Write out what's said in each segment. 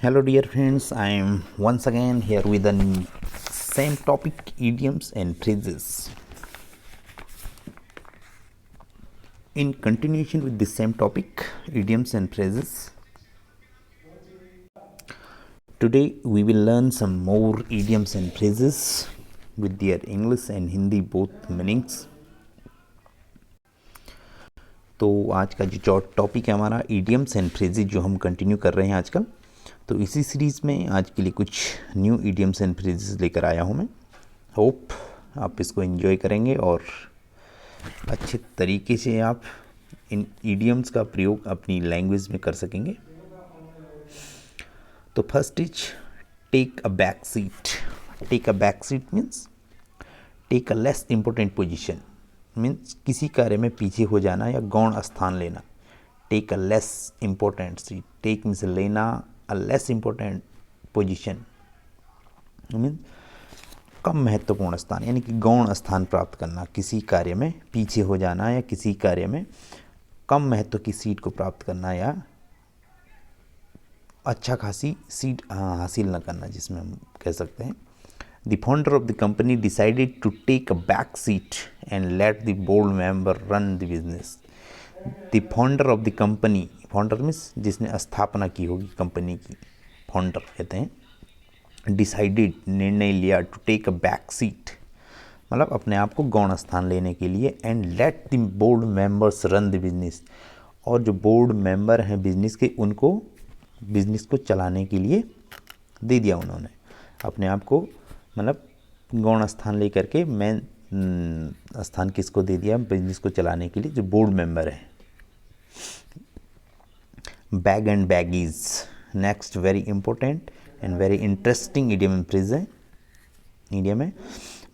Hello, dear friends. I am once again here with the same topic, idioms and phrases. In continuation with the same topic, idioms and phrases, today we will learn some more idioms and phrases with their English and Hindi both meanings. तो आज का जो topic है हमारा idioms and phrases जो हम continue कर रहे हैं आजकल, तो इसी सीरीज़ में आज के लिए कुछ न्यू इडियम्स एंड फ्रेजेस लेकर आया हूँ मैं। होप आप इसको एंजॉय करेंगे और अच्छे तरीके से आप इन इडियम्स का प्रयोग अपनी लैंग्वेज में कर सकेंगे। तो first is take a back seat. Take a back seat means take a less important position, means किसी कार्य में पीछे हो जाना या गौण स्थान लेना। Take a less important seat, take means लेना, a less important position means कम महत्वपूर्ण स्थान, यानी कि गौण स्थान प्राप्त करना। किसी कार्य में पीछे हो जाना या किसी कार्य में कम महत्व की सीट को प्राप्त करना या अच्छा खासी सीट हासिल न करना, जिसमें हम कह सकते हैं The founder of the company decided to take a back seat and let the board member run the business. The founder of the company, founder means जिसने स्थापना की होगी कंपनी की, फाउंडर कहते हैं। डिसाइडेड निर्णय लिया, to take a back seat मतलब अपने आप को गौण स्थान लेने के लिए, and let the board members run the business, और जो बोर्ड मेंबर हैं बिजनेस के उनको बिजनेस को चलाने के लिए दे दिया उन्होंने। अपने आप को मतलब गौण स्थान लेकर के मेन स्थान किसको दे दिया, बिजनेस को चलाने के लिए जो बोर्ड मेंबर है। Bag and baggies, next very important and very interesting idiom and phrase है। इडियम है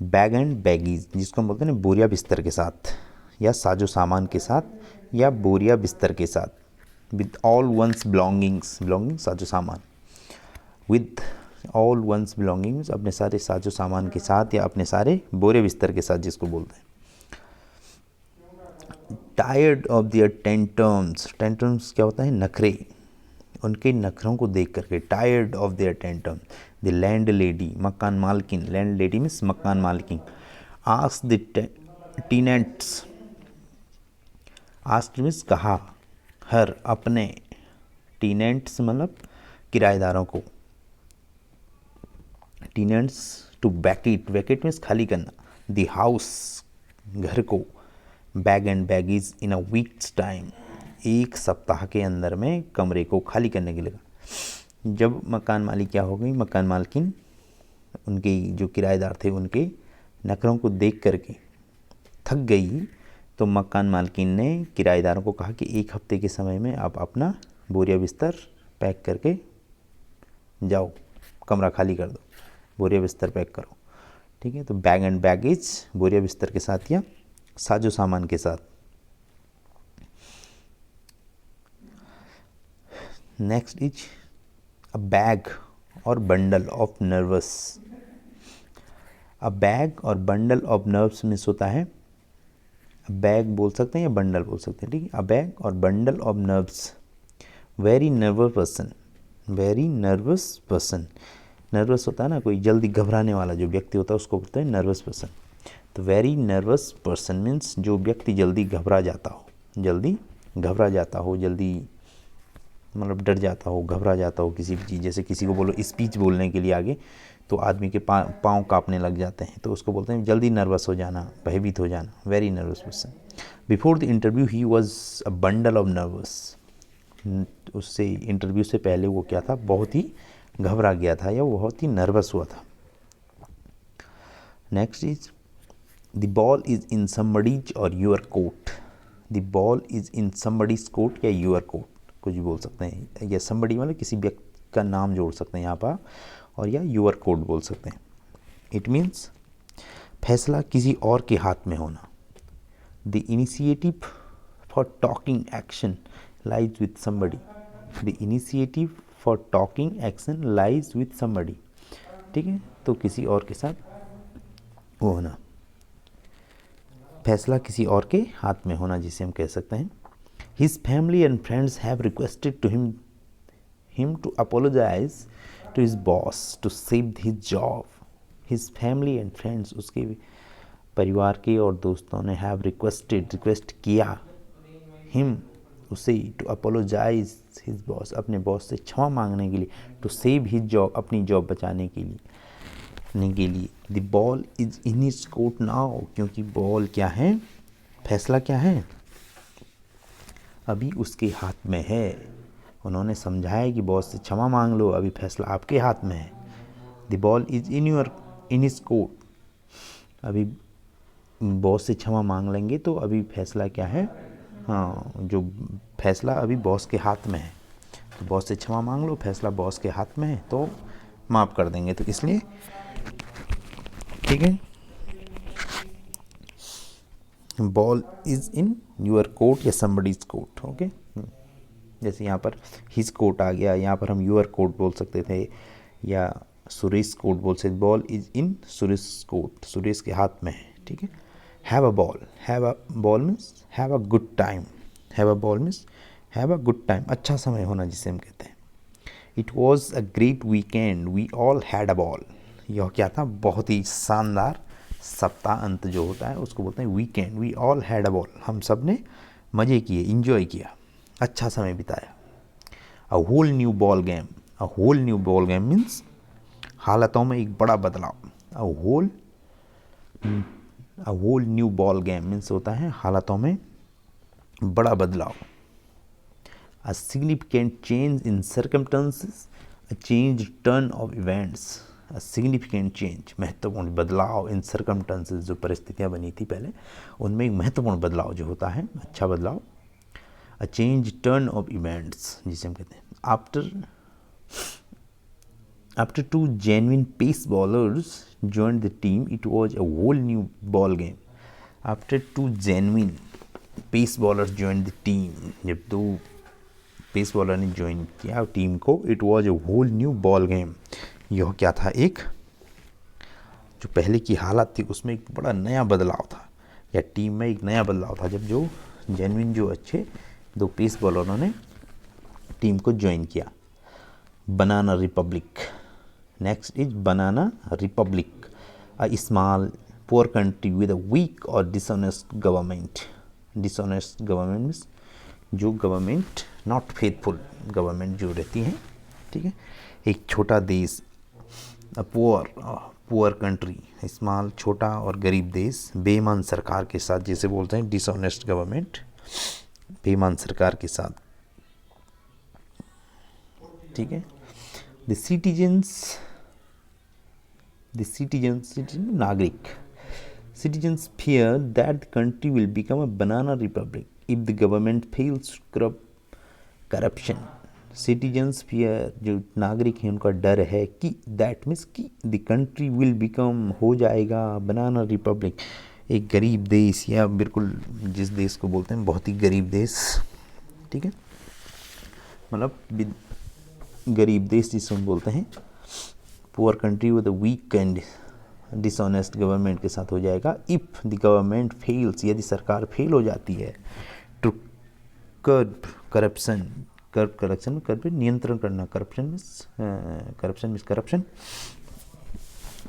बैग एंड बैगीज, जिसको हम बोलते हैं बोरिया बिस्तर के साथ या साजो सामान के साथ या बोरिया बिस्तर के साथ। With all one's belongings, belonging साजो सामान, विद ऑल वंस बिलोंगिंग्स अपने सारे साजो सामान के साथ या अपने सारे बोरे बिस्तर के साथ, जिसको बोलते हैं। टायर्ड ऑफ दियर टेंटम्स, टेंटम्स क्या होता है, नखरे, उनके नखरों को देख करके। Tired of their tantrums, the landlady, मकान मालकिन, लैंड लेडी मीन्स मकान मालकिन। Ask the tenants, ask means कहा, हर अपने, टेनेंट्स मतलब किराएदारों को, tenants to vacate, vacate means खाली करना, द हाउस घर को, bag and baggage in a week's time, एक सप्ताह के अंदर में कमरे को खाली करने के लिए। जब मकान मालिक क्या हो गई, मकान मालकिन उनके जो किराएदार थे उनके नखरों को देख करके थक गई, तो मकान मालकिन ने किराएदारों को कहा कि एक हफ्ते के समय में आप अपना बोरिया बिस्तर पैक करके जाओ, कमरा खाली कर दो, बोरिया बिस्तर पैक करो। ठीक है, तो बैग एंड बैगेज बोरिया बिस्तर के साथ या साजो सामान के साथ। नेक्स्ट इज अ बैग और bundle of nervous. A bag और बंडल ऑफ नर्व्स मीन्स होता है, बैग बोल सकते हैं या बंडल बोल सकते हैं। ठीक है, अ बैग और bundle of nerves. Very nervous person, very nervous person, nervous होता है ना कोई जल्दी घबराने वाला जो व्यक्ति होता है उसको बोलते हैं नर्वस पर्सन। तो वेरी नर्वस पर्सन मीन्स जो व्यक्ति जल्दी घबरा जाता हो, जल्दी घबरा जाता हो, जल्दी मतलब डर जाता हो, घबरा जाता हो किसी भी चीज़। जैसे किसी को बोलो स्पीच बोलने के लिए आगे, तो आदमी के पाँव कांपने लग जाते हैं, तो उसको बोलते हैं जल्दी नर्वस हो जाना, भयभीत हो जाना, very nervous person. Before the interview he was a bundle of nervous, उससे इंटरव्यू से पहले वो क्या था, बहुत ही घबरा गया था या वो बहुत ही नर्वस हुआ था। Next is the ball is in somebody's or your court. The ball is in somebody's court या यूर कोट, कुछ भी बोल सकते हैं, या समबडी मतलब किसी व्यक्ति का नाम जोड़ सकते हैं यहाँ पर, और या यूर कोट बोल सकते हैं। इट मीन्स फैसला किसी और के हाथ में होना। The initiative for talking action lies with somebody, the initiative for talking action lies with somebody. ठीक है, तो किसी और के साथ वो होना, फैसला किसी और के हाथ में होना, जिसे हम कह सकते हैं। His family and friends have requested to him him to apologize to his boss to save his job. His family and friends, उसके परिवार के और दोस्तों ने have रिक्वेस्ट किया him, उसे, to apologize his boss, अपने बॉस से क्षमा मांगने के लिए, to save his job, अपनी जॉब बचाने के लिए, The ball is in his court now, क्योंकि बॉल क्या है, फैसला क्या है, अभी उसके हाथ में है। उन्होंने समझाया कि बॉस से क्षमा मांग लो, अभी फैसला आपके हाथ में है। The ball is in his court, अभी बॉस से क्षमा मांग लेंगे तो अभी फैसला क्या है, हाँ, जो फैसला अभी बॉस के हाथ में है, तो बॉस से क्षमा मांग लो, फैसला बॉस के हाथ में है तो माफ़ कर देंगे, तो इसलिए ठीक है। Ball is in your court या समबडीज कोर्ट, ओके। जैसे यहाँ पर हिज कोर्ट आ गया, यहाँ पर हम योर कोर्ट बोल सकते थे या सुरेश कोर्ट बोल सकते। Ball is in Suresh court, Suresh के हाथ में है, ठीक है। Have a ball means have a good time, have a ball means have a good time, अच्छा समय होना जिसे हम कहते हैं। It was a great weekend, we all had a ball, यह क्या था, बहुत ही शानदार सप्ताह अंत जो होता है उसको बोलते हैं weekend. We all had a ball, हम सब ने मज़े किए, इंजॉय किया, अच्छा समय बिताया। A whole new ball game, a whole new ball game means हालातों में एक बड़ा बदलाव। A whole new ball game means होता है हालातों में बड़ा बदलाव। A significant change in circumstances, a change turn of events, a significant change, महत्वपूर्ण बदलाव, in circumstances, जो परिस्थितियाँ बनी थी पहले उनमें एक महत्वपूर्ण बदलाव जो होता है, अच्छा बदलाव। a change turn of events, जिसे हम कहते हैं। After two genuine pace bowlers joined the team, it was a whole new ball game. After two genuine pace bowlers joined the team, जब दो पेस बॉलर ने ज्वाइन किया team को, it was a whole new ball game, यह क्या था, एक जो पहले की हालत थी उसमें एक बड़ा नया बदलाव था, या टीम में एक नया बदलाव था जब जो जेन्युइन जो अच्छे दो पेस बॉलरों ने टीम को ज्वाइन किया। Banana republic, next is banana republic, a small poor country with a weak or dishonest government. Dishonest government means जो गवर्नमेंट नॉट फेथफुल गवर्नमेंट जो रहती हैं, ठीक है। एक छोटा देश, पुअर कंट्री, स्मॉल छोटा और गरीब देश, बेईमान सरकार के साथ, जिसे बोलते हैं डिसऑनेस्ट गवर्नमेंट, बेईमान सरकार के साथ, ठीक है। द सिटीजन्स नागरिक, citizens fear that the country will become a banana republic if the government fails to curb corruption. Citizens fear, जो नागरिक हैं उनका डर है कि that means कि the country will become, हो जाएगा बनाना रिपब्लिक, एक गरीब देश, या बिल्कुल जिस देश को बोलते हैं बहुत ही गरीब देश, ठीक है, मतलब गरीब देश जिसे हम बोलते हैं, poor country with a weak and dishonest government के साथ हो जाएगा। इफ़ द गवर्नमेंट फेल्स, यदि सरकार फेल हो जाती है, टू कर्ब करप्शन, कर पे नियंत्रण करना, करप्शन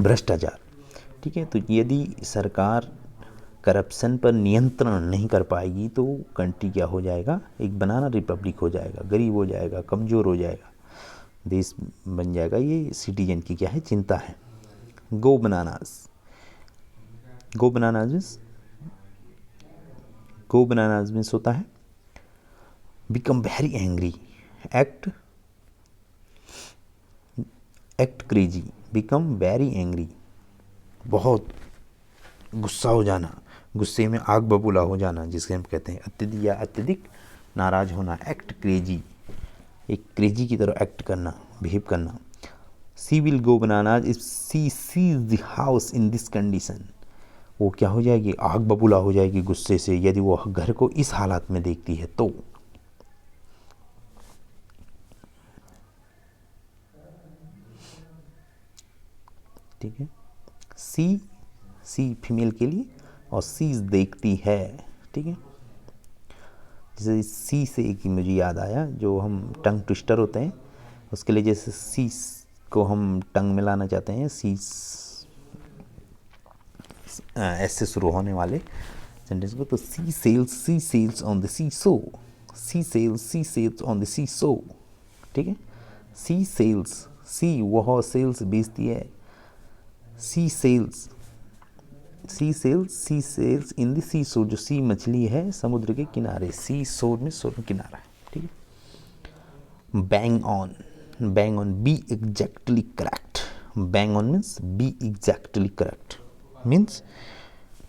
भ्रष्टाचार, ठीक है। तो यदि सरकार करप्शन पर नियंत्रण नहीं कर पाएगी तो कंट्री क्या हो जाएगा, एक बनाना रिपब्लिक हो जाएगा, गरीब हो जाएगा, कमज़ोर हो जाएगा, देश बन जाएगा। ये सिटीजन की क्या है, चिंता है। गो बनानास, गो बनानास मीन्स होता है become very angry, act crazy, become very angry, बहुत गुस्सा हो जाना, गुस्से में आग बबूला हो जाना, जिसे हम कहते हैं अत्यधिक या अत्यधिक नाराज होना। एक्ट क्रेजी, एक क्रेजी की तरह एक्ट करना, बिहेव करना। She will go bananas if she sees the house in this condition, वो क्या हो जाएगी, आग बबूला हो जाएगी गुस्से से यदि वो घर को इस हालत में देखती है तो। ठीक है, सी फीमेल के लिए और सीज देखती है, ठीक है। जैसे सी से एक मुझे याद आया, जो हम टंग ट्विस्टर होते हैं, उसके लिए जैसे सीस को हम टंग में लाना चाहते हैं, सीस ऐसे शुरू होने वाले सेंटेंस को, तो she sells on the seashore, she sells on the seashore, ठीक है। सी सेल्स, सी वह सेल्स बेचती है, सी सेल्स इन द सी शोर, जो सी मछली है समुद्र के किनारे, सी शोर में शोर में किनारा है, ठीक है। Bang on B exactly correct, bang on means B exactly correct, means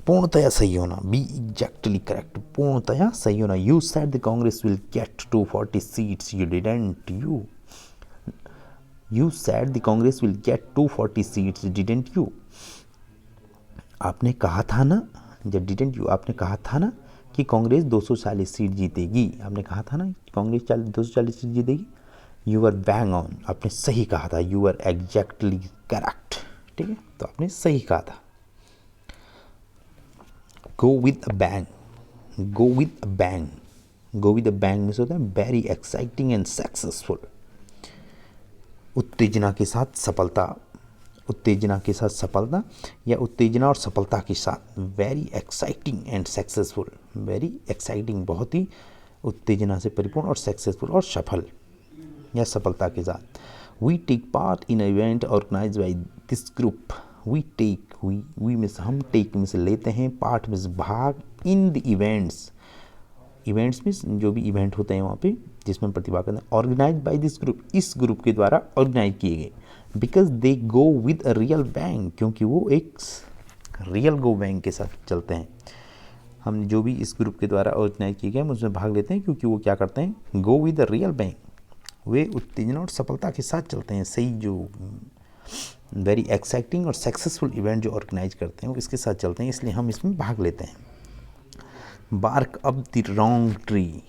पूर्णतया सही होना, बी एग्जैक्टली करेक्ट, पूर्णतया सही होना। You said the Congress will get 240 seats, you didn't, you said the Congress will get 240 seats, didn't you, आपने कहा था ना, जब डिडंट यू, आपने कहा था ना कि कांग्रेस 240 सीट जीतेगी, आपने कहा था ना कि कांग्रेस 240 सीट जीतेगी। यू आर बैंग ऑन, आपने सही कहा था, यू आर एग्जैक्टली करेक्ट, ठीक है, तो आपने सही कहा था। गो with a bang, go with a bang, go with a bang means होता है वेरी एक्साइटिंग एंड सक्सेसफुल, उत्तेजना के साथ सफलता, उत्तेजना के साथ सफलता या उत्तेजना और सफलता के साथ, very exciting and successful, very exciting बहुत ही उत्तेजना से परिपूर्ण, और सक्सेसफुल और सफल या सफलता के साथ। We take part in event organise by this group, we take, we means हम, टेक मीन्स लेते हैं, पार्ट मीन्स भाग, in the events, events means जो भी इवेंट होते हैं वहाँ पे जिसमें प्रतिभाग करते हैं, ऑर्गेनाइज बाय दिस ग्रुप, इस ग्रुप के द्वारा ऑर्गेनाइज किए गए, because they go with a real bank, क्योंकि वो एक रियल गो बैंक के साथ चलते हैं। हम जो भी इस ग्रुप के द्वारा ऑर्गेनाइज किए गए हम उसमें भाग लेते हैं क्योंकि वो क्या करते हैं, go with a real bang, वे उत्तेजना और सफलता के साथ चलते हैं, सही जो वेरी एक्साइटिंग और सक्सेसफुल इवेंट जो ऑर्गेनाइज करते हैं वो इसके साथ चलते हैं, इसलिए हम इसमें भाग लेते हैं। bark up the wrong tree,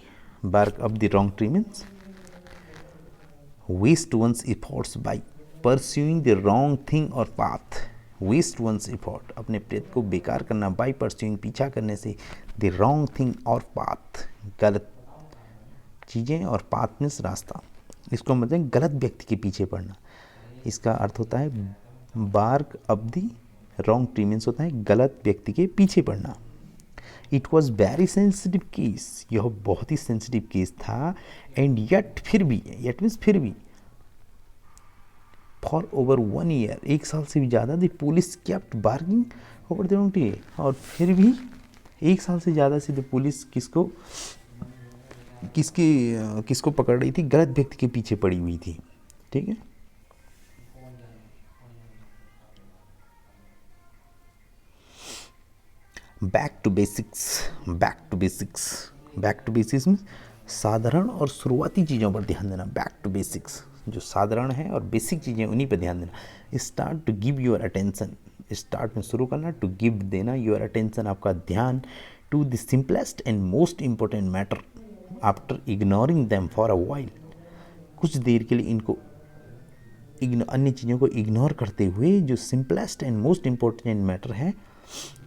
bark up the wrong tree means waste one's efforts by pursuing the wrong thing or path, waste one's effort, अपने प्रयत्न को बेकार करना, by pursuing पीछा करने से, the wrong thing or path, गलत चीज़ें, और path means रास्ता, इसको मतलब गलत व्यक्ति के पीछे पड़ना, इसका अर्थ होता है bark up the wrong tree means होता है गलत व्यक्ति के पीछे पड़ना। It was very sensitive case, यह बहुत ही सेंसिटिव केस था, एंड यट फिर भी, यट मीन्स फिर भी, फॉर ओवर 1 ईयर, 1 साल से भी ज़्यादा, the police kept barging over the wrong tree, और फिर भी 1 साल से ज़्यादा से द पुलिस किसको पकड़ रही थी, गलत व्यक्ति के पीछे पड़ी हुई थी, ठीक है। Back to basics, back to basics, back to basics में साधारण और शुरुआती चीज़ों पर ध्यान देना, बैक टू बेसिक्स, जो साधारण है और बेसिक चीज़ें उन्हीं पर ध्यान देना। Start to give your attention, start में शुरू करना, टू गिव देना, योर अटेंशन आपका ध्यान, to the simplest and most important matter after ignoring them for a while, कुछ देर के लिए इनको अन्य चीज़ों को इग्नोर करते हुए जो simplest and most important matter है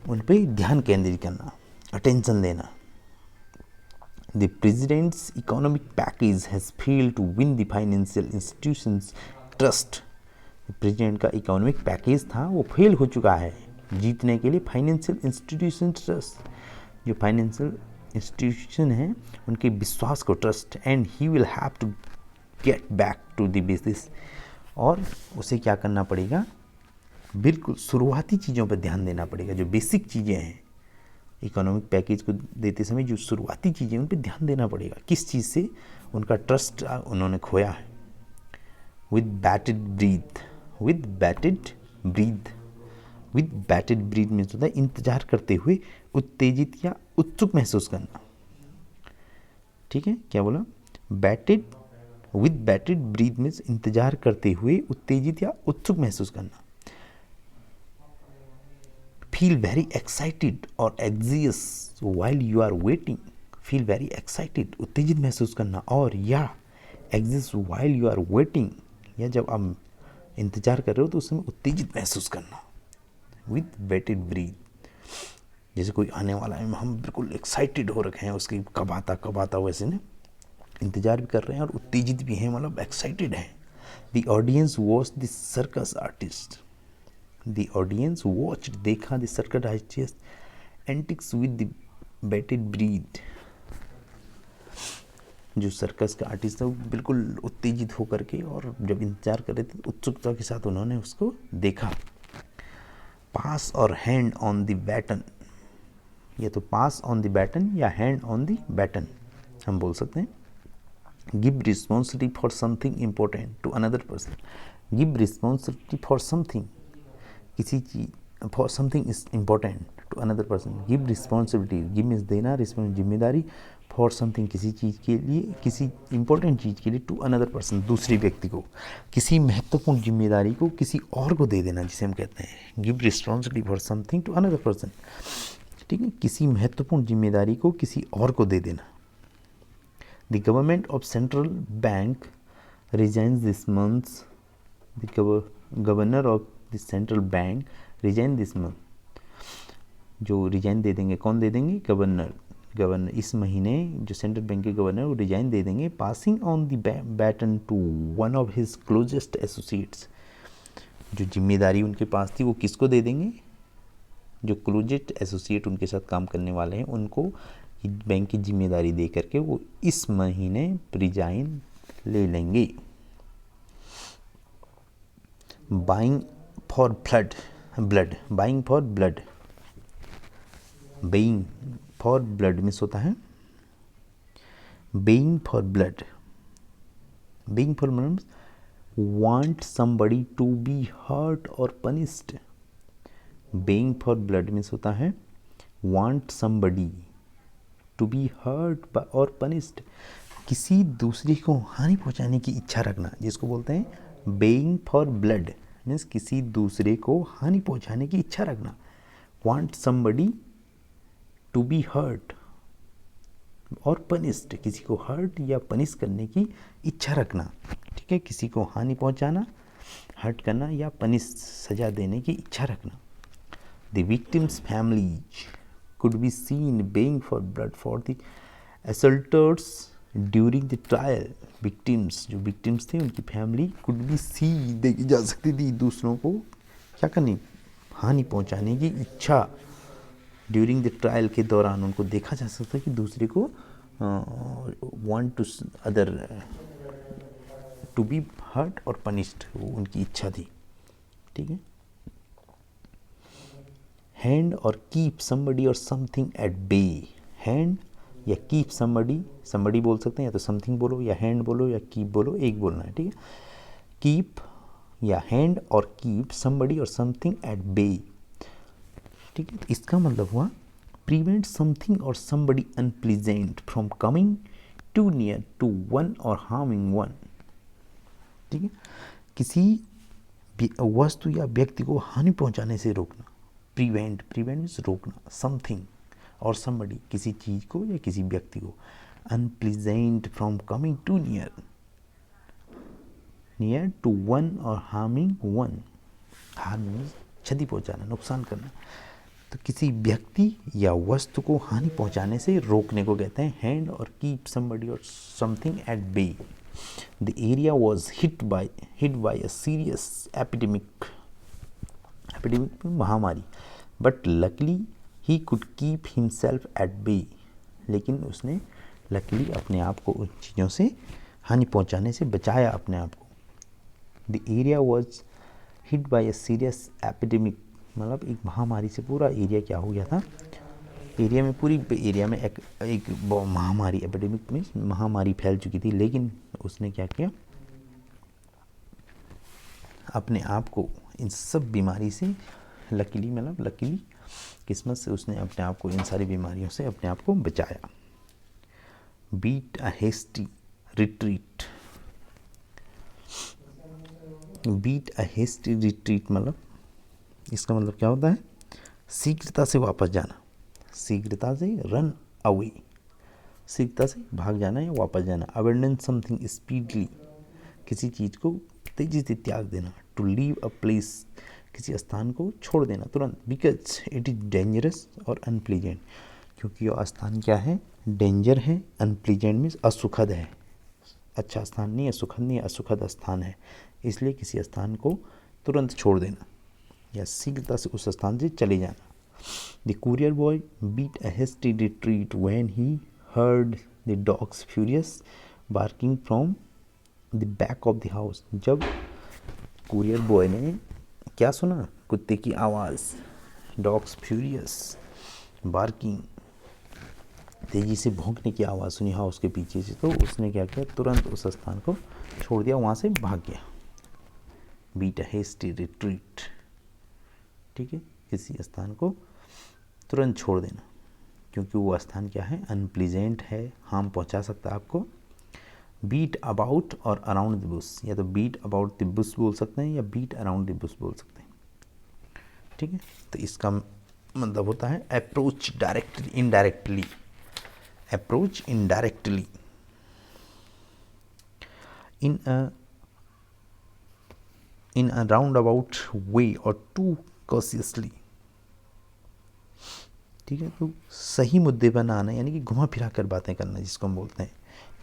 उन पे ध्यान केंद्रित करना, अटेंशन देना। The president's economic package has failed to win the financial institutions trust, president का इकोनॉमिक पैकेज था वो फेल हो चुका है जीतने के लिए फाइनेंशियल इंस्टीट्यूशन ट्रस्ट, जो फाइनेंशियल इंस्टीट्यूशन है उनके विश्वास को trust, and he will have to get back to the basis, और उसे क्या करना पड़ेगा, बिल्कुल शुरुआती चीज़ों पर ध्यान देना पड़ेगा, जो बेसिक चीज़ें हैं इकोनॉमिक पैकेज को देते समय जो शुरुआती चीज़ें उन पर ध्यान देना पड़ेगा, किस चीज़ से उनका ट्रस्ट उन्होंने खोया है। With bated breath, with bated breath, with bated breath means होता है इंतजार करते हुए, उत्तेजित या उत्सुक महसूस करना, ठीक है, क्या बोला, bated, with bated breath means इंतजार करते हुए उत्तेजित या उत्सुक महसूस करना। फील वेरी एक्साइटेड और anxious while you are waiting, feel very excited उत्तेजित महसूस करना, और या anxious while you are waiting, या जब आप इंतजार कर रहे हो तो उस समय उत्तेजित महसूस करना। विद बैटेड ब्रीथ, जैसे कोई आने वाला है, हम बिल्कुल एक्साइटेड हो रखे हैं उसकी कब आता, वैसे ना इंतजार भी कर रहे हैं और उत्तेजित भी हैं, मतलब एक्साइटेड हैं, the audience watch the circus artist, the audience watch देखा the circus artist antics with the bated breath, जो सर्कस का आर्टिस्ट था वो बिल्कुल उत्तेजित होकर के और जब इंतजार कर रहे थे उत्सुकता के साथ उन्होंने उसको देखा। पास और हैंड ऑन द बैटन, या तो पास ऑन द बैटन या हैंड ऑन द बैटन हम बोल सकते हैं। Give responsibility for something important to another person, give responsibility for something, किसी चीज for something is important to another person, give responsibility, give means देना, response जिम्मेदारी, for something किसी चीज़ के लिए, किसी इंपॉर्टेंट चीज़ के लिए, टू अनदर पर्सन दूसरे व्यक्ति को, किसी महत्वपूर्ण जिम्मेदारी को किसी और को दे देना, जिसे हम कहते हैं give responsibility for something to another person, ठीक है, किसी महत्वपूर्ण जिम्मेदारी को किसी और को दे देना। The government of central bank resigns this month, the governor of the central bank resign this month, जो रिजाइन दे देंगे, कौन दे देंगे, गवर्नर, गवर्नर इस महीने जो सेंट्रल बैंक के गवर्नर वो रिजाइन दे देंगे। Passing on the baton to one of his closest associates, जो जिम्मेदारी उनके पास थी वो किसको दे देंगे, जो क्लोजेस्ट एसोसिएट उनके साथ काम करने वाले हैं उनको बैंक की जिम्मेदारी दे करके वो इस महीने रिजाइन ले लेंगे। Baying for blood, baying for blood, baying for blood means होता है baying for blood, baying for means want somebody to be hurt और punished, baying for blood means होता है want somebody to be hurt और punished, किसी दूसरे को हानि पहुंचाने की इच्छा रखना, जिसको बोलते हैं बेइंग फॉर ब्लड मीन्स किसी दूसरे को हानि पहुंचाने की इच्छा रखना। Want somebody to be hurt और पनिश्ड, किसी को हर्ट या पनिश करने की इच्छा रखना, ठीक है, किसी को हानि पहुंचाना, हर्ट करना या पनिश सजा देने की इच्छा रखना। The victims families could be seen baying for blood for the assaulters during the trial, victims जो victims थे उनकी फैमिली could be seen देखी जा सकती थी दूसरों को क्या करनी, हानि पहुंचाने की इच्छा, ड्यूरिंग द ट्रायल के दौरान उनको देखा जा सकता है कि दूसरे को want to other to be hurt और पनिश्ड, वो उनकी इच्छा थी, ठीक है। हैंड और कीप समबडी और समथिंग एट बे, हैंड या कीप समबडी, समबडी बोल सकते हैं या तो समथिंग बोलो या हैंड बोलो या कीप बोलो, एक बोलना है, ठीक है। कीप या हैंड और कीप समबडी और समथिंग एट बे, ठीक है। तो इसका मतलब हुआ प्रिवेंट समथिंग और somebody unpleasant from coming to near to one और हार्मिंग वन, ठीक है, किसी वस्तु या व्यक्ति को हानि पहुंचाने से रोकना। प्रिवेंट, प्रिवेंट मीन्स रोकना, समथिंग और समबडी किसी चीज़ को या किसी व्यक्ति को, unpleasant from coming to near, near to one और हार्मिंग वन, हार्म मीन्स क्षति पहुंचाना, नुकसान करना। तो किसी व्यक्ति या वस्तु को हानि पहुंचाने से रोकने को कहते हैं हैंड और कीप समबडी और something at bay. The area was hit by a serious epidemic, epidemic में महामारी, but luckily he could keep himself at bay, लेकिन उसने लकली अपने आप को उन चीज़ों से हानि पहुंचाने से बचाया अपने आप को। The area was hit by a serious epidemic, मतलब एक महामारी से पूरा एरिया क्या हो गया था, एरिया में पूरी एरिया में एक महामारी, एपिडेमिक में महामारी फैल चुकी थी, लेकिन उसने क्या किया, अपने आप को इन सब बीमारी से लकीली, मतलब लकीली किस्मत से उसने अपने आप को इन सारी बीमारियों से अपने आप को बचाया। Beat a hasty retreat, beat a hasty retreat मतलब इसका मतलब क्या होता है, शीघ्रता से वापस जाना, शीघ्रता से रन अवे, शीघ्रता से भाग जाना या वापस जाना। अबेंडन समथिंग स्पीडली, किसी चीज़ को तेजी से त्याग देना। टू लीव अ प्लेस, किसी स्थान को छोड़ देना तुरंत। बिकॉज इट इज़ डेंजरस और अनप्लीजेंट, क्योंकि वह स्थान क्या है, डेंजर है, अनप्लीजेंट मीन्स असुखद है, अच्छा स्थान नहीं है, सुखद नहीं है, असुखद स्थान है, इसलिए किसी स्थान को तुरंत छोड़ देना या शीघ्रता से उस स्थान से चले जाना। The courier boy beat a hasty retreat when he heard the dog's furious barking from the back of the house. जब कुरियर बॉय ने क्या सुना? कुत्ते की आवाज़, डॉग्स फ्यूरियस बार्किंग, तेज़ी से भौंकने की आवाज़ सुनी हाउस के पीछे से, तो उसने क्या किया? तुरंत उस स्थान को छोड़ दिया, वहाँ से भाग गया। बीट अ हेस्टी रिट्रीट, ठीक है, किसी स्थान को तुरंत छोड़ देना, क्योंकि वो स्थान क्या है? अनप्लीजेंट है, हार्म पहुँचा सकता है आपको। बीट अबाउट और अराउंड द बुश, या तो बीट अबाउट द बुश बोल सकते हैं या बीट अराउंड द बुश बोल सकते हैं, ठीक है। तो इसका मतलब होता है approach directly indirectly, approach indirectly in a roundabout way or too cautiously, ठीक है। तो सही मुद्दे पर ना आना, यानी कि घुमा फिरा कर बातें करना, जिसको हम बोलते हैं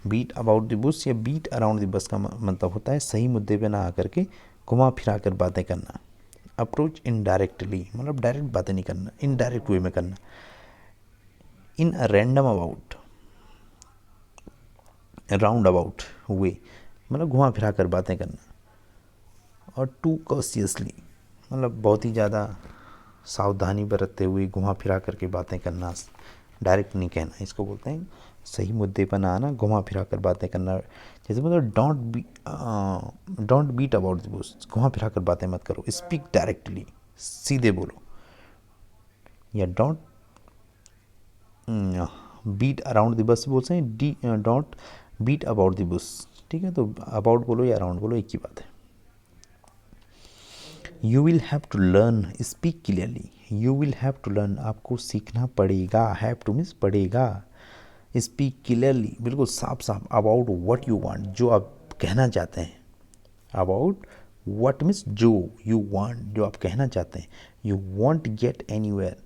बीट अबाउट द बुश या बीट अराउंड द बस का मतलब होता है सही मुद्दे पे ना आकर के घुमा फिरा कर बातें करना। अप्रोच इनडायरेक्टली मतलब डायरेक्ट बातें नहीं करना, इनडायरेक्ट वे में करना। In a random about, roundabout way मतलब घुमा फिरा कर बातें करना। और टू कॉशियसली मतलब बहुत ही ज़्यादा सावधानी बरतते हुए घुमा फिरा करके बातें करना, डायरेक्ट नहीं कहना, इसको बोलते हैं सही मुद्दे पर ना आना, घुमा फिरा कर बातें करना। जैसे मतलब don't beat about the bush, घुमा फिरा कर बातें मत करो। स्पीक डायरेक्टली, सीधे बोलो। या don't beat around the bush बोलते हैं, don't beat about the bush, ठीक है। तो अबाउट बोलो या अराउंड बोलो, एक ही बात है। You will have to learn speak clearly, you will have to learn आपको सीखना पड़ेगा, हैव टू मीन्स पड़ेगा, स्पीक क्लियरली बिल्कुल साफ साफ, अबाउट व्हाट यू वांट जो आप कहना चाहते हैं, अबाउट व्हाट मीन्स जो यू वांट जो आप कहना चाहते हैं, you won't get anywhere.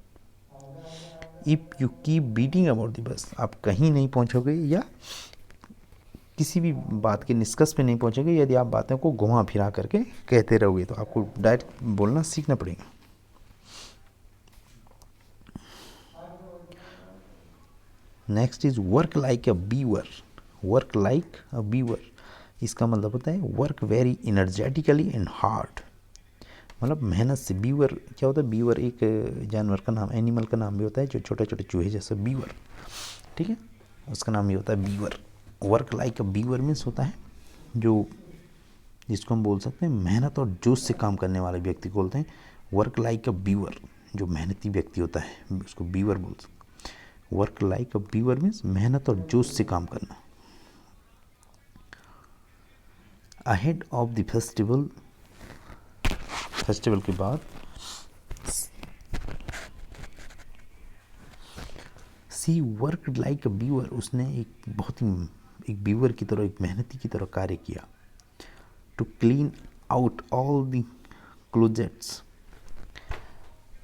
If you keep beating about the bush, आप कहीं नहीं पहुंचोगे या किसी भी बात के निष्कर्ष पे नहीं पहुंचोगे यदि आप बातों को घुमा फिरा करके कहते रहोगे। तो आपको डायरेक्ट बोलना सीखना पड़ेगा। Next is work like a beaver, work like a beaver, इसका मतलब होता है वर्क वेरी इनर्जेटिकली एंड हार्ड, मतलब मेहनत से। बीवर क्या होता है? बीवर एक जानवर का नाम, एनिमल का नाम भी होता है, जो छोटे छोटे चूहे जैसे बीवर, ठीक है, उसका नाम भी होता है बीवर। वर्क लाइक अ बीवर मीन्स होता है जो, जिसको हम बोल सकते हैं मेहनत और जोश से काम करने वाले व्यक्ति को बोलते हैं वर्क लाइक अ बीवर। जो मेहनती व्यक्ति होता है उसको बीवर बोल सकते हैं। वर्क लाइक अ बीवर मीन्स मेहनत और जोश से काम करना। Ahead of the festival, festival के बाद सी वर्क लाइक अ बीवर, उसने एक बहुत ही एक बीवर की तरह, एक मेहनती की तरह कार्य किया। To clean out all the closets,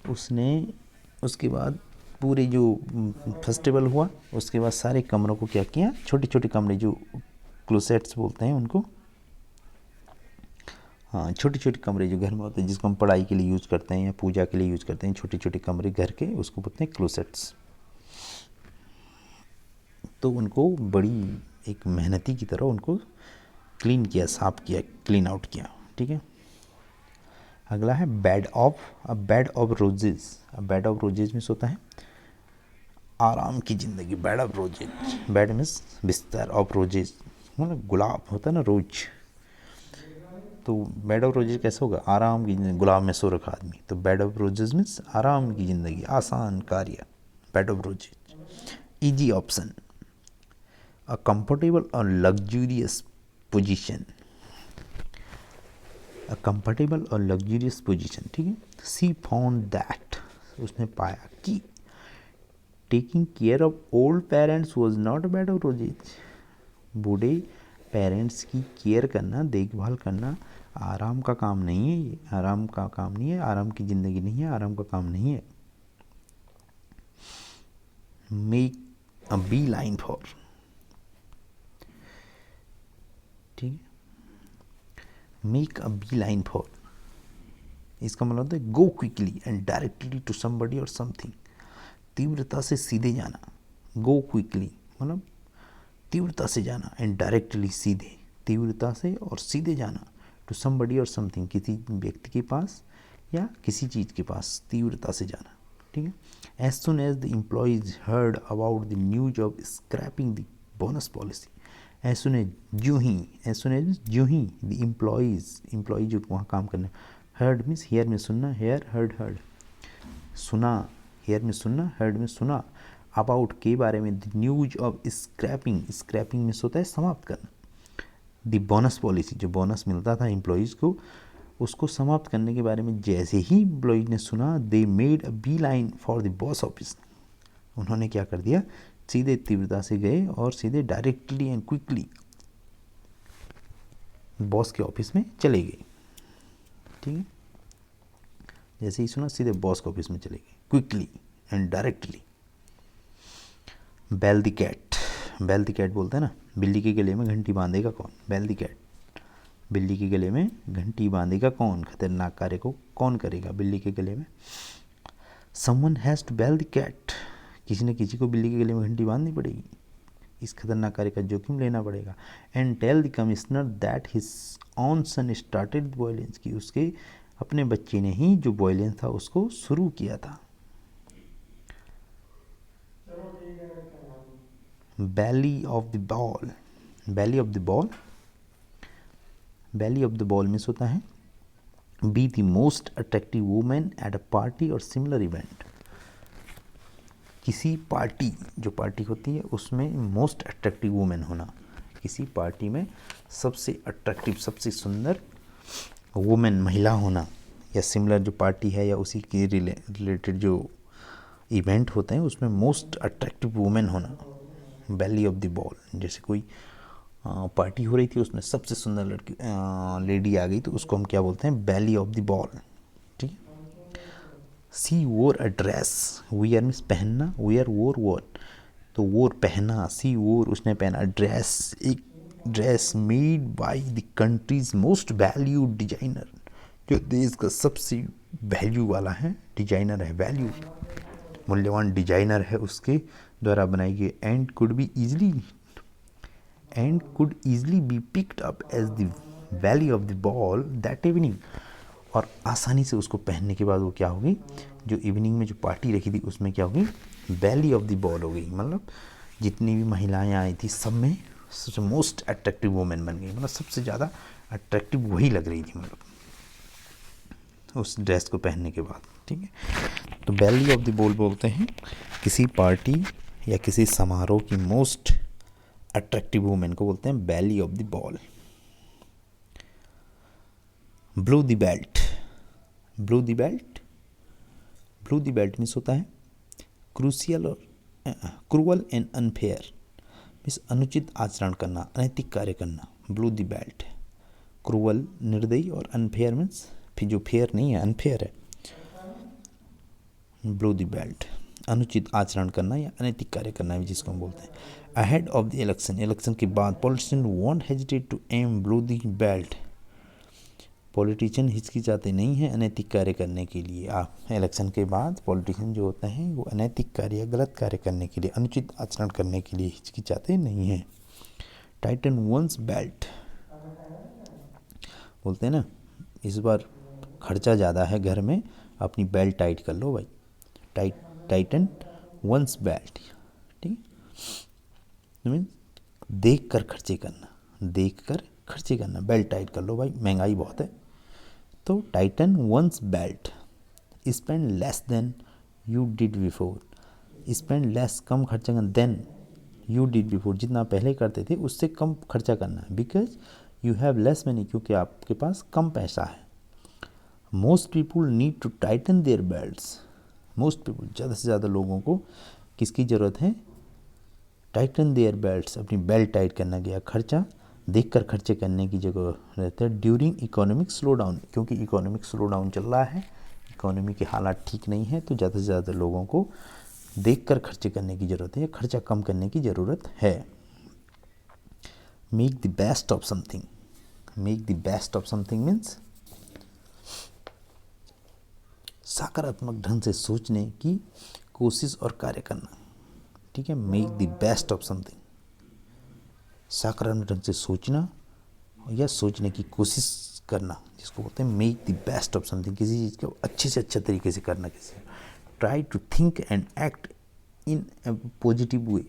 उसने उसके बाद पूरे जो फेस्टिवल हुआ उसके बाद सारे कमरों को क्या किया? छोटे छोटे कमरे जो क्लोसेट्स बोलते हैं उनको, हाँ छोटे छोटे कमरे जो घर में होते हैं, जिसको हम पढ़ाई के लिए यूज़ करते हैं या पूजा के लिए यूज़ करते हैं, छोटे छोटे कमरे घर के, उसको बोलते हैं क्लोसेट्स। तो उनको बड़ी एक मेहनती की तरह उनको क्लीन किया, साफ किया, क्लीन आउट किया, ठीक है। अगला है bed of, a bed of roses, a bed of roses में होता है आराम की ज़िंदगी, bed of roses, bed means बिस्तर, ऑफ रोजेज मतलब गुलाब होता है ना रोज, तो बेड ऑफ रोजेज कैसे होगा? आराम की ज़िंदगी, गुलाब में सो रखा आदमी, तो बेड ऑफ रोजेज मीन्स आराम की ज़िंदगी, आसान कार्य, bed of roses. Easy option, a comfortable और लग्जूरियस पोजीशन, अ कंफर्टेबल और लग्जूरियस पोजीशन, ठीक है। सी फाउंड दैट, उसने पाया कि taking care of old parents was not bed of roses, बूढ़े पेरेंट्स की केयर करना, देखभाल करना आराम का काम नहीं है, ये आराम का काम नहीं है, आराम की ज़िंदगी नहीं है, आराम का काम नहीं है। Make a beeline for, ठीक है, make a beeline for, इसका मतलब होता है go quickly and directly to somebody और समथिंग, तीव्रता से सीधे जाना। गो क्विकली मतलब तीव्रता से जाना, एंड डायरेक्टली सीधे, तीव्रता से और सीधे जाना, टू समबडी और समथिंग, किसी व्यक्ति के पास या किसी चीज़ के पास तीव्रता से जाना, ठीक है। As soon as the employees heard about the news of scrapping the bonus policy, as soon as जो ही, एज सुन एज जो ही द एम्प्लॉयज जो वहाँ काम करने, हर्ड मीन्स हेयर में सुनना, हेयर हर्ड सुना, हेयर में सुनना, हर्ड में सुना, अबाउट के बारे में, द न्यूज ऑफ स्क्रैपिंग में होता है समाप्त करना, द बोनस पॉलिसी जो बोनस मिलता था एम्प्लॉयज़ को उसको समाप्त करने के बारे में जैसे ही एम्प्लॉयज ने सुना, they made a beeline for the boss office, उन्होंने क्या कर दिया, सीधे तीव्रता से गए और सीधे डायरेक्टली एंड क्विकली बॉस के ऑफिस में चले गए, ठीक है। जैसे ही सुना सीधे बॉस के ऑफिस में चले गए, quickly and directly. Bell the cat बोलते हैं ना, बिल्ली के गले में घंटी बांधेगा कौन, बेल द कैट, बिल्ली के गले में घंटी बांधेगा कौन, खतरनाक कार्य को कौन करेगा बिल्ली के गले में। Someone has to bell the cat, किसी न किसी को बिल्ली के गले में घंटी बांधनी पड़ेगी, इस खतरनाक कार्य का जोखिम लेना पड़ेगा। And tell the commissioner that his own son started violence, की उसके अपने बच्चे ने ही जो वायलेंस था उसको शुरू किया था। Belle of the ball, belle of the ball, belle of the ball means होता है be the most attractive women at a party और सिमिलर इवेंट, किसी पार्टी, जो पार्टी होती है उसमें मोस्ट अट्रैक्टिव वुमेन होना, किसी पार्टी में सबसे अट्रैक्टिव सबसे सुंदर वुमेन महिला होना, या सिमिलर जो पार्टी है या उसी के रिलेटेड जो इवेंट होते हैं उसमें मोस्ट अट्रैक्टिव वुमेन होना, बैली ऑफ द बॉल। जैसे कोई पार्टी हो रही थी उसमें सबसे सुंदर लड़की लेडी आ गई तो उसको हम क्या बोलते हैं, बैली ऑफ द बॉल, ठीक है। सी वोर अ ड्रेस, वियर मीन्स पहनना, वियर वोर तो वोर पहना, सी वोर उसने पहना, ड्रेस एक dress made by the countries most valued designer, जो देश का सबसे वैल्यू वाला है डिजाइनर है, वैल्यू मूल्यवान डिजाइनर है उसके द्वारा बनाई गई, and could easily be picked up as the belle of the ball that evening, और आसानी से उसको पहनने के बाद वो क्या होगी, जो इवनिंग में जो पार्टी रखी थी उसमें क्या होगी, वैली ऑफ द बॉल हो गई, मतलब जितनी भी महिलाएं आई थी सब में सबसे मोस्ट अट्रैक्टिव वुमेन बन गई, मतलब सबसे ज़्यादा अट्रैक्टिव वही लग रही थी, मतलब उस ड्रेस को पहनने के बाद, ठीक है। तो बैली ऑफ द बॉल बोलते हैं किसी पार्टी या किसी समारोह की मोस्ट अट्रैक्टिव वुमेन को बोलते हैं belle of the ball. Below the belt, below the belt, below the belt means होता है क्रूशियल और क्रूअल एंड अनफेयर, मीन्स अनुचित आचरण करना, अनैतिक कार्य करना, ब्लू द बेल्ट। क्रूअल निर्दयी और अनफेयर मीन्स फिर जो फेयर नहीं है अनफेयर है, ब्लू द बेल्ट अनुचित आचरण करना या अनैतिक कार्य करना है जिसको हम बोलते हैं। Ahead of the election, election के बाद politician won't hesitate to aim below the belt, politician हिचकिचाते नहीं हैं अनैतिक कार्य करने के लिए। आप इलेक्शन के बाद पॉलिटिशियन जो होते हैं वो अनैतिक कार्य या गलत कार्य करने के लिए, अनुचित आचरण करने के लिए हिचकिचाते नहीं हैं। टाइटन वंस बेल्ट, बोलते हैं ना इस बार खर्चा ज़्यादा है घर में, अपनी बेल्ट टाइट कर लो भाई, टाइटन वंस बेल्ट, ठीक है। देख कर खर्चे करना, देख कर खर्चे करना, बेल्ट टाइट कर लो भाई महंगाई बहुत है। तो tighten one's belt, spend less than you did before, spend less कम खर्चा करना, देन यू डिड बिफोर जितना पहले करते थे उससे कम खर्चा करना है, because you have less money क्योंकि आपके पास कम पैसा है। Most people need to tighten their belts, most people ज़्यादा से ज़्यादा लोगों को किसकी ज़रूरत है, टाइटन देयर बेल्ट्स, अपनी बेल्ट टाइट करना गया, खर्चा देख कर खर्चे करने की जरूरत है। ड्यूरिंग इकोनॉमिक स्लो डाउन, क्योंकि इकोनॉमिक स्लो डाउन चल रहा है, इकोनॉमी के हालात ठीक नहीं है तो ज़्यादा से ज़्यादा लोगों को देख कर खर्चे करने की ज़रूरत है या खर्चा कम करने की ज़रूरत है। Make the best of something, make the best of something means सकारात्मक ढंग से सोचने की कोशिश और कार्य करना, ठीक है। Make the best of something, सकारात्मक ढंग से सोचना या सोचने की कोशिश करना, जिसको बोलते हैं make the best of something, किसी चीज़ को अच्छे से अच्छे तरीके से करना। किसी try to think and act in a positive way,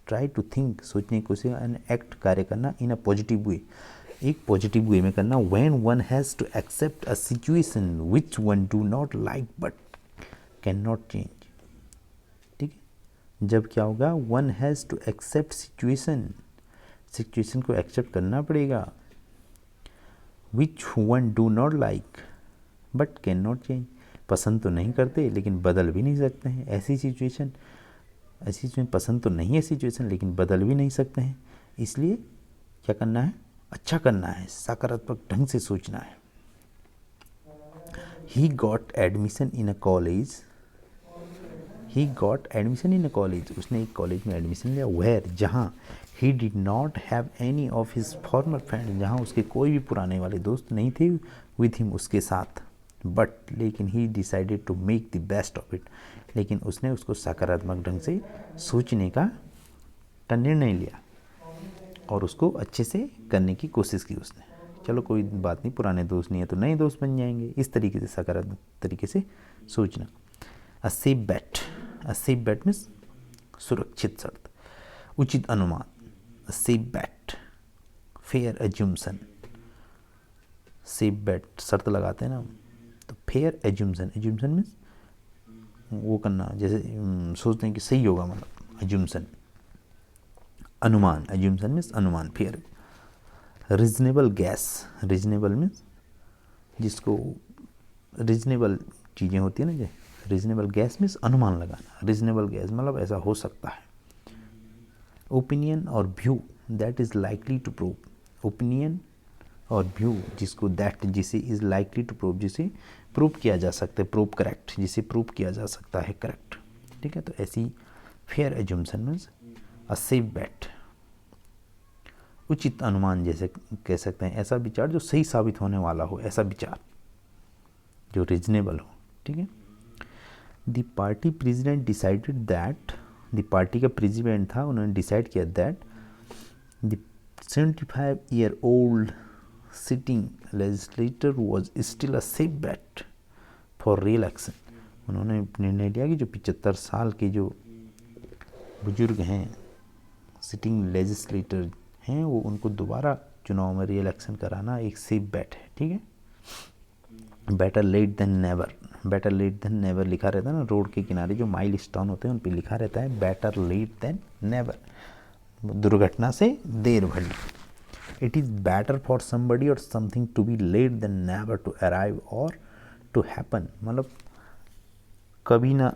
try to think सोचने की कोशिश एंड एक्ट कार्य करना इन अ पॉजिटिव वे, एक पॉजिटिव वे में करना। When one has to accept a situation which one do not like but can not change, ठीक है। जब क्या होगा, one has to accept situation, situation को एक्सेप्ट करना पड़ेगा, which one do not like but can not change, पसंद तो नहीं करते लेकिन बदल भी नहीं सकते हैं। ऐसी सिचुएशन पसंद तो नहीं है सिचुएशन लेकिन बदल भी नहीं सकते हैं, इसलिए क्या करना है, अच्छा करना है, सकारात्मक ढंग से सोचना है। He got admission in a college, he got admission in a college, उसने एक कॉलेज में एडमिशन लिया, वेयर जहाँ, he did not have any of his farmer friend, जहाँ उसके कोई भी पुराने वाले दोस्त नहीं थे विथ हिम, उसके साथ, बट लेकिन he decided to make the best of it, लेकिन उसने उसको सकारात्मक ढंग से सोचने का निर्णय लिया और उसको अच्छे से करने की कोशिश की उसने। चलो कोई बात नहीं, पुराने दोस्त नहीं है तो नए दोस्त बन जाएंगे, इस तरीके से सकारात्मक तरीके से सोचना। A safe bet, a safe bet means सुरक्षित शर्त, उचित अनुमान। A safe bet, fair assumption, safe bet शर्त लगाते हैं ना, तो फेयर एज्यूम्सन, एज्यूम्सन मीन्स वो करना, जैसे सोचते हैं कि सही होगा, मतलब एज्यूम्सन, अनुमान, एज्यूम्सन मीन्स अनुमान, fair. Reasonable gas, reasonable means जिसको रीजनेबल चीज़ें होती है ना, जो रीजनेबल गैस मीन्स अनुमान लगाना, रीजनेबल गैस मतलब ऐसा हो सकता है। ओपिनियन और view, that is likely to prove, opinion और व्यू जिसको दैट, जिसे इज़ लाइकली टू प्रूव, जिसे प्रूव किया जा सकता है, प्रूव करेक्ट, जिसे प्रूव किया जा सकता है करेक्ट, ठीक है। तो ऐसी fair assumption means a safe bet, उचित अनुमान जैसे कह सकते हैं, ऐसा विचार जो सही साबित होने वाला हो, ऐसा विचार जो रीजनेबल हो, ठीक है। The party president decided that, the party का प्रेसिडेंट था, उन्होंने डिसाइड किया that the 75-year-old sitting legislator was still a safe bat for री इलेक्शन, उन्होंने निर्णय लिया कि जो 75 साल के जो बुजुर्ग हैं, सिटिंग लेजिस्लेटर हैं, वो उनको दोबारा चुनाव में री इलेक्शन कराना एक सेफ बेट है, ठीक है। Better late than never, better late than never लिखा रहता है ना, रोड के किनारे जो माइल स्टोन होते हैं उन पे लिखा रहता है बेटर लेट देन नेवर, दुर्घटना से देर भली। It is better for somebody और something to be late than never to arrive or to happen, मतलब कभी ना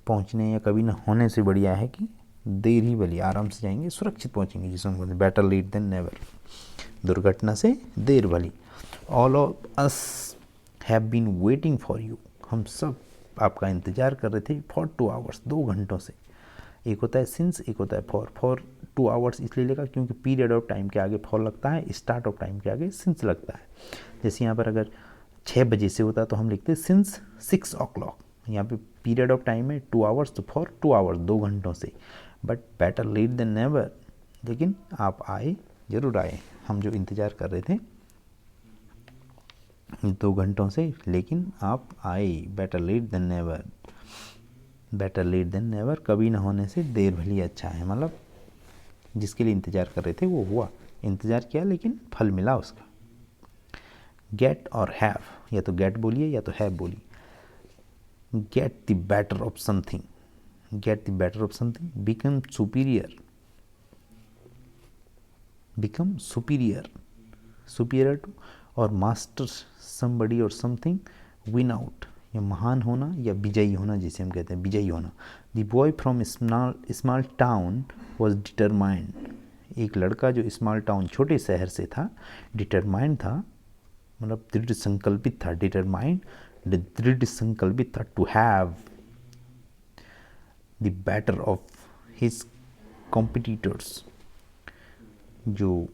पहुंचने या कभी ना होने से बढ़िया है कि देर ही भली, आराम से जाएंगे, सुरक्षित पहुंचेंगे, जिसमें बोलते हैं बेटर लेट देन नेवर, दुर्घटना से देर भली। All of us have been waiting for you, हम सब आपका इंतज़ार कर रहे थे फॉर 2 आवर्स, 2 घंटों से। एक होता है सिंस, एक होता है फॉर 2 आवर्स इसलिए लिखा क्योंकि पीरियड ऑफ टाइम के आगे फॉर लगता है, स्टार्ट ऑफ टाइम के आगे सिंस लगता है। जैसे यहाँ पर अगर 6 बजे से होता तो हम लिखते सिंस 6 o'clock, यहाँ पे पीरियड ऑफ टाइम है 2 आवर्स, तो फॉर 2 आवर्स, 2 घंटों से। But better late than never, लेकिन आप आए, जरूर आए, हम जो इंतज़ार कर रहे थे 2 घंटों से, लेकिन आप आए, better late than never, better late than never, कभी ना होने से देर भली अच्छा है, मतलब जिसके लिए इंतज़ार कर रहे थे वो हुआ, इंतज़ार किया लेकिन फल मिला उसका। गेट और हैव, या तो गेट बोलिए या तो हैव बोलिए। Get the better of something, get the better of something, become superior, become superior, superior to, और मास्टर समबडी और समथिंग, विन आउट, या महान होना या विजयी होना, जिसे हम कहते हैं विजयी होना। The boy from small town was determined, एक लड़का जो स्मॉल टाउन छोटे शहर से था, डिटरमाइंड था, मतलब दृढ़ संकल्पित था, डिटरमाइंड दृढ़ संकल्पित था, to have the better of his competitors, जो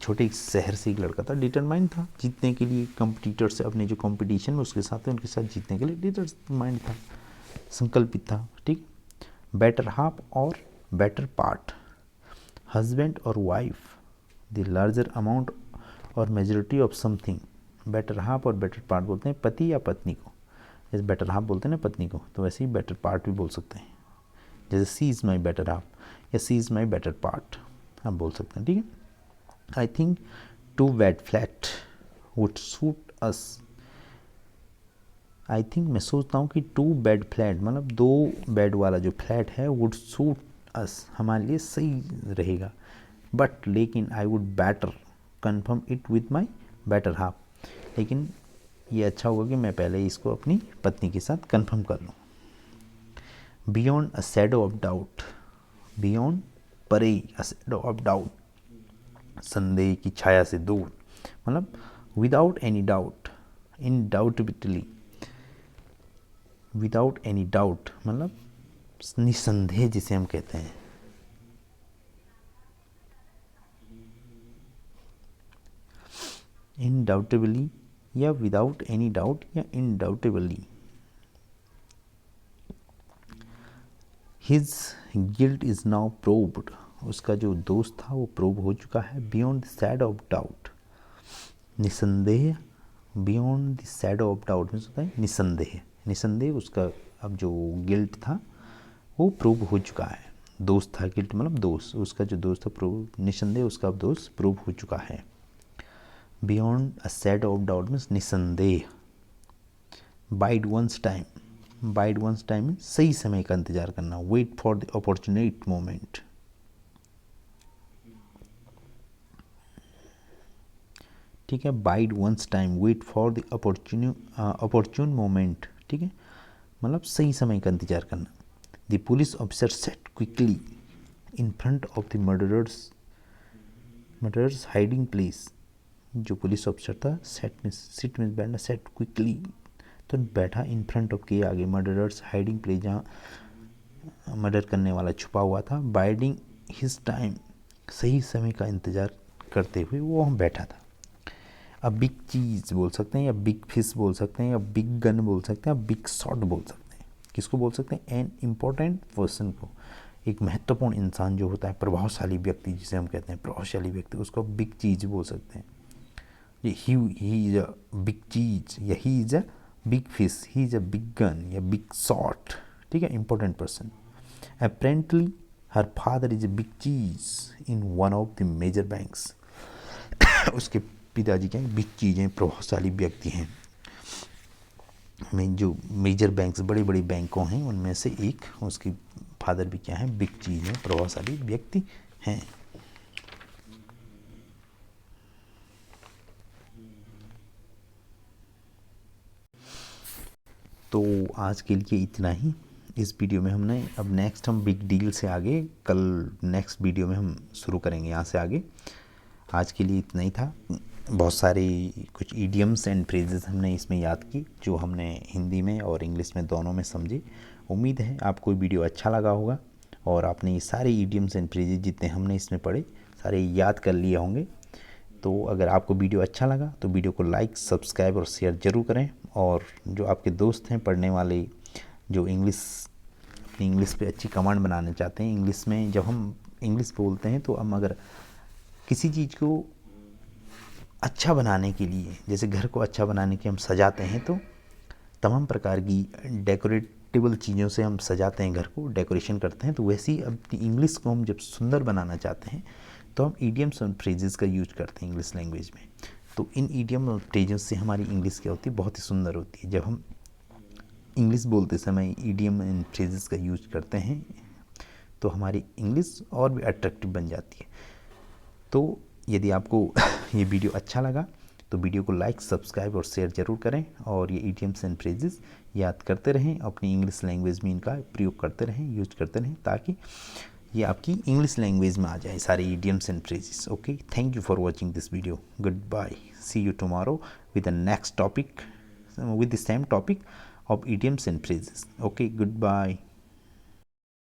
छोटे एक शहर से एक लड़का था, डिटरमाइंड था जीतने के लिए कंपटीटर से, अपने जो कंपटीशन में उसके साथ है उनके साथ जीतने के लिए डिटरमाइंड था, संकल्पित था। ठीक, बेटर हाफ और बेटर पार्ट, हस्बैंड और वाइफ, द लार्जर अमाउंट और majority of something. Better half और बेटर पार्ट बोलते हैं पति या पत्नी को, जैसे बेटर हाफ बोलते हैं ना पत्नी को, तो वैसे ही बेटर पार्ट भी बोल सकते हैं, जैसे she is my better half या she is my better part आप बोल सकते हैं। ठीक है, I think two bed flat would suit us. I think मैं सोचता हूँ कि टू बेड फ्लैट मतलब 2 बेड वाला जो फ्लैट है, वुड सूट अस हमारे लिए सही रहेगा, बट लेकिन I would better confirm it with my better half, लेकिन ये अच्छा होगा कि मैं पहले इसको अपनी पत्नी के साथ कन्फर्म कर लूँ। Beyond a shadow of doubt, beyond परे अ शैडो ऑफ डाउट, संदेह की छाया से दूर, मतलब without any doubt, indubitably, without any doubt मतलब निसंदेह जिसे हम कहते हैं। इनडाउटेबली या विदाउट एनी डाउट या indubitably. His guilt is now proved, उसका जो दोस्त था वो प्रूव हो चुका है। Beyond the shadow of doubt, निसंदेह, beyond the shadow of doubt means होता है निसंदेह, निसंदेह उसका अब जो गिल्ट था वो प्रूव हो चुका है। दोस्त था, गिल्ट मतलब दोस्त, उसका जो दोस्त था प्रूव, निसंदेह उसका अब दोस्त प्रूव हो चुका है। Beyond a shadow of doubt means निसंदेह। Bide one's time, bide one's time में सही समय का इंतजार करना, wait for the opportune moment. ठीक है, bide one's time, wait for the opportune moment. ठीक है, मतलब सही समय का इंतजार करना। The police officer sat quickly in front of the murderer's hiding place, जो पुलिस ऑफिसर था सेट में, सिट में बैठना, सेट क्विकली तो बैठा, इन फ्रंट ऑफ के आगे, मर्डरर्स हाइडिंग प्लेस जहाँ मर्डर करने वाला छुपा हुआ था, बाइडिंग हिज टाइम सही समय का इंतज़ार करते हुए वो हम बैठा था। अब बिग चीज़ बोल सकते हैं या बिग फिश बोल सकते हैं या बिग गन बोल सकते हैं या बिग शॉट बोल सकते हैं। किसको बोल सकते हैं? एन इम्पोर्टेंट पर्सन को, एक महत्वपूर्ण इंसान जो होता है, प्रभावशाली व्यक्ति जिसे हम कहते हैं प्रभावशाली व्यक्ति, उसको बिग चीज़ बोल सकते हैं। ही इज़ अ बिग चीज़ या he is a big fish, he is a big gun या बिग शॉट। ठीक है, important person. Apparently her father is a big cheese in one of the major banks, उसके पिताजी क्या big चीज़ हैं, प्रभावशाली व्यक्ति हैं में जो मेजर बैंक्स, बड़े बड़े बैंकों हैं उनमें से एक, उसके फादर भी क्या है, बिग चीज़ हैं, प्रभावशाली व्यक्ति हैं। तो आज के लिए इतना ही इस वीडियो में हमने। अब नेक्स्ट हम बिग डील से आगे कल नेक्स्ट वीडियो में हम शुरू करेंगे यहाँ से आगे। आज के लिए इतना ही था। बहुत सारे कुछ ईडियम्स एंड फ्रेजेस हमने इसमें याद की, जो हमने हिंदी में और इंग्लिश में दोनों में समझे। उम्मीद है आपको वीडियो अच्छा लगा होगा और आपने ये सारे ईडियम्स एंड फ्रेजेस जितने हमने इसमें पढ़े सारे याद कर लिए होंगे। तो अगर आपको वीडियो अच्छा लगा तो वीडियो को लाइक, सब्सक्राइब और शेयर ज़रूर करें। और जो आपके दोस्त हैं पढ़ने वाले, जो अपनी इंग्लिश पे अच्छी कमांड बनाना चाहते हैं, इंग्लिश में जब हम इंग्लिश बोलते हैं तो हम अगर किसी चीज़ को अच्छा बनाने के लिए, जैसे घर को अच्छा बनाने के हम सजाते हैं तो तमाम प्रकार की डेकोरेटिबल चीज़ों से हम सजाते हैं, घर को डेकोरेशन करते हैं, तो वैसे ही अपनी इंग्लिश को हम जब सुंदर बनाना चाहते हैं तो हम ईडियम्स और फ्रेजेस का यूज करते हैं इंग्लिश लैंग्वेज में। तो इन ईडियम और फ्रेजेस से हमारी इंग्लिश क्या होती है, बहुत ही सुंदर होती है। जब हम इंग्लिश बोलते समय ईडियम एंड फ्रेजेस का यूज करते हैं तो हमारी इंग्लिश और भी अट्रैक्टिव बन जाती है। तो यदि आपको ये वीडियो अच्छा लगा तो वीडियो को लाइक, सब्सक्राइब और शेयर ज़रूर करें और ये ईडियम्स एंड फ्रेजेस याद करते रहें, अपनी इंग्लिश लैंग्वेज में इनका प्रयोग करते रहें, यूज करते रहें, ताकि ये आपकी इंग्लिश लैंग्वेज में आ जाए सारे idioms and phrases. Okay, thank you for watching this video. Goodbye, see you tomorrow with the next topic, with the same topic of idioms and phrases. Okay, goodbye.